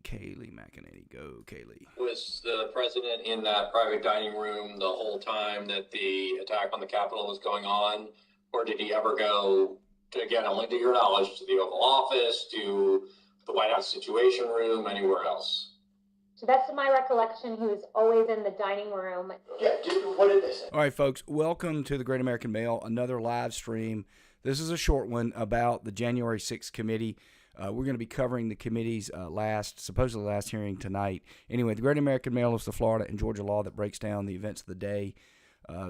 Kaylee McEnany. Go, Kaylee. Was the president in that private dining room the whole time that the attack on the Capitol was going on? Or did he ever go, to, again, only to your knowledge, to the Oval Office, to the White House Situation Room, anywhere else? To the best of my recollection, he was always in the dining room. Okay, what did they say? All right, folks, welcome to the Great American Mail, another live stream. This is a short one about the January 6th committee. We're going to be covering the committee's supposedly last hearing tonight. Anyway, the Great American Mail is the Florida and Georgia law that breaks down the events of the day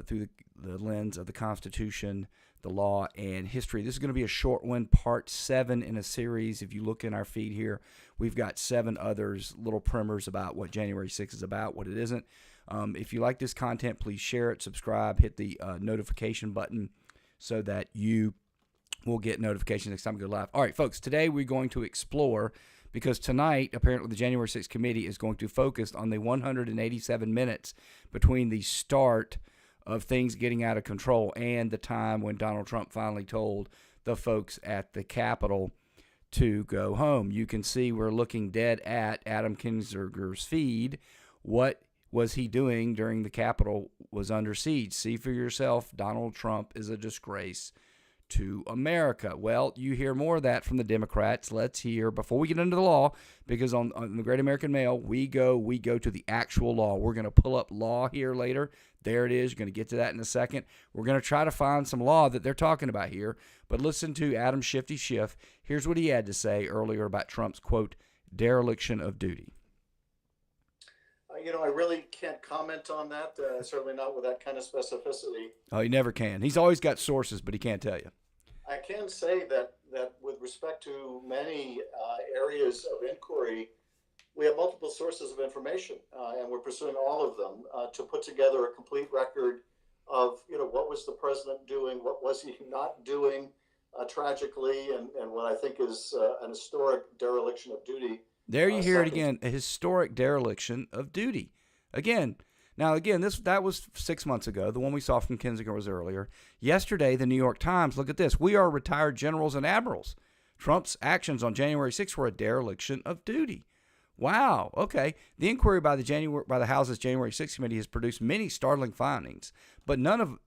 through the lens of the Constitution, the law, and history. This is going to be a short one, part 7 in a series. If you look in our feed here, we've got 7 others, little primers about what January 6th is about, what it isn't. If you like this content, please share it, subscribe, hit the notification button so that you will get notifications next time we go live. All right, folks, today we're going to explore, because tonight, apparently the January 6th committee is going to focus on the 187 minutes between the start of things getting out of control and the time when Donald Trump finally told the folks at the Capitol to go home. You can see we're looking dead at Adam Kinziger's feed. What was he doing during the Capitol was under siege? See for yourself, Donald Trump is a disgrace to America. Well, you hear more of that from the Democrats. Let's hear, before we get into the law, because on the Great American Mail, we go to the actual law. We're going to pull up law here later. There it is. You're going to get to that in a second. We're going to try to find some law that they're talking about here. But listen to Adam Shifty Schiff. Here's what he had to say earlier about Trump's, quote, dereliction of duty. I really can't comment on that, certainly not with that kind of specificity. Oh, he never can. He's always got sources, but he can't tell you. I can say that with respect to many areas of inquiry, we have multiple sources of information, and we're pursuing all of them to put together a complete record of, what was the president doing, what was he not doing, tragically, and what I think is an historic dereliction of duty. There you hear it again, a historic dereliction of duty. Again, that was 6 months ago. The one we saw from Kinzinger was earlier. Yesterday, the New York Times, look at this. We are retired generals and admirals. Trump's actions on January 6th were a dereliction of duty. Wow. Okay. The inquiry by the House's January 6th committee has produced many startling findings, but none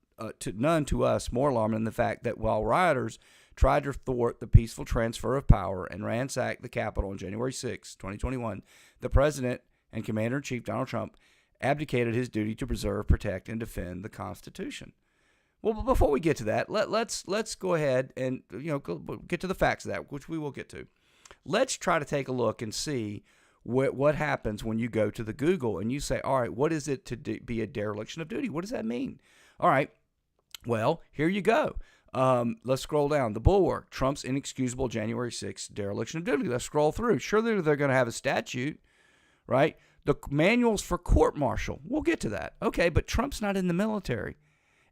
to us more alarming than the fact that while rioters tried to thwart the peaceful transfer of power and ransack the Capitol on January 6, 2021, the president and Commander-in-Chief Donald Trump abdicated his duty to preserve, protect, and defend the Constitution. Well, but before we get to that, let's go ahead and get to the facts of that, which we will get to. Let's try to take a look and see what happens when you go to the Google and you say, all right, what is it to be a dereliction of duty? What does that mean? All right, well, here you go. Let's scroll down. The Bulwark, Trump's inexcusable January 6th dereliction of duty. Let's scroll through. Surely they're going to have a statute, right? The manuals for court-martial. We'll get to that. Okay, but Trump's not in the military.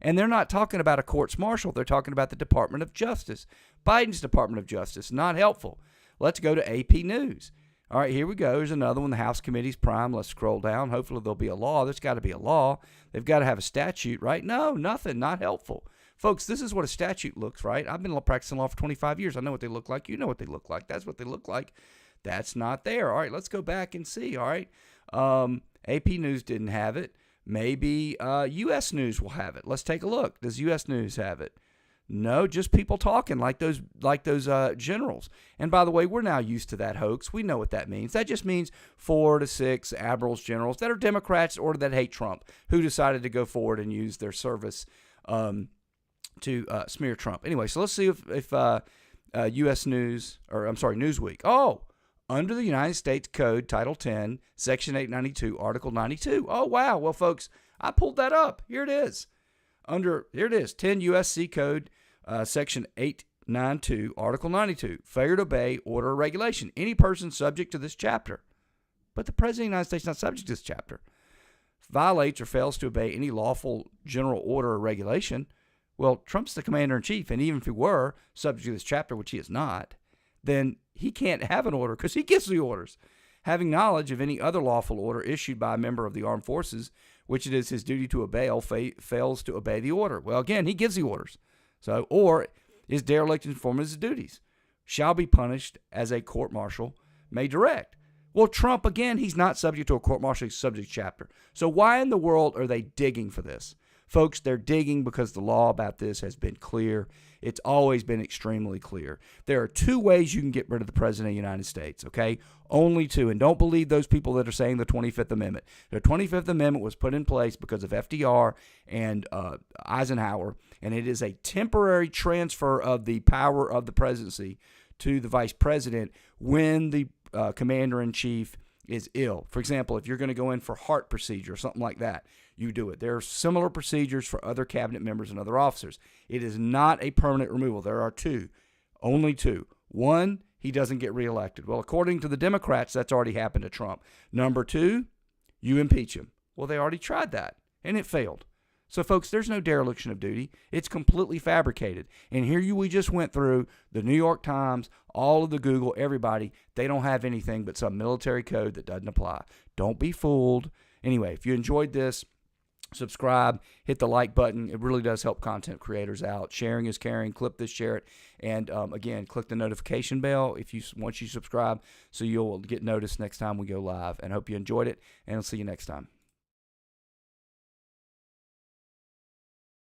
And they're not talking about a courts-martial. They're talking about the Department of Justice. Biden's Department of Justice. Not helpful. Let's go to AP News. All right, here we go. Here's another one. The House Committee's prime. Let's scroll down. Hopefully there'll be a law. There's got to be a law. They've got to have a statute, right? No, nothing. Not helpful. Folks, this is what a statute looks, right? I've been practicing law for 25 years. I know what they look like. You know what they look like. That's what they look like. That's not there. All right, let's go back and see. All right. AP News didn't have it. Maybe U.S. News will have it. Let's take a look. Does U.S. News have it? No, just people talking like those generals. And by the way, we're now used to that hoax. We know what that means. That just means 4 to 6 admirals, generals that are Democrats or that hate Trump, who decided to go forward and use their service to smear Trump. Anyway, so let's see if U.S. News, Newsweek. Oh, under the United States Code, Title 10, Section 892, Article 92. Oh, wow. Well, folks, I pulled that up. Here it is. Here it is, 10 U.S.C. Code, Section 892, Article 92, failure to obey order or regulation. Any person subject to this chapter, but the President of the United States is not subject to this chapter, violates or fails to obey any lawful general order or regulation. Well, Trump's the commander-in-chief, and even if he were subject to this chapter, which he is not, then he can't have an order because he gives the orders. Having knowledge of any other lawful order issued by a member of the armed forces, which it is his duty to obey, fails to obey the order. Well, again, he gives the orders. So, or is derelict in performance of his duties, shall be punished as a court-martial may direct. Well, Trump, again, he's not subject to a court-martial, he's subject chapter. So why in the world are they digging for this? Folks, they're digging because the law about this has been clear. It's always been extremely clear. There are two ways you can get rid of the President of the United States, okay? Only two. And don't believe those people that are saying the 25th Amendment. The 25th Amendment was put in place because of FDR and Eisenhower, and it is a temporary transfer of the power of the presidency to the vice president when the commander-in-chief is ill. For example, if you're going to go in for heart procedure or something like that, you do it. There are similar procedures for other cabinet members and other officers. It is not a permanent removal. There are two, only two. One, he doesn't get reelected. Well, according to the Democrats, that's already happened to Trump. Number two, you impeach him. Well, they already tried that, and it failed. So, folks, there's no dereliction of duty. It's completely fabricated. And here we just went through the New York Times, all of the Google, everybody. They don't have anything but some military code that doesn't apply. Don't be fooled. Anyway, if you enjoyed this, subscribe, hit the like button. It really does help content creators out. Sharing is caring. Clip this, share it. And, again, click the notification bell once you subscribe so you'll get noticed next time we go live. And I hope you enjoyed it, and I'll see you next time.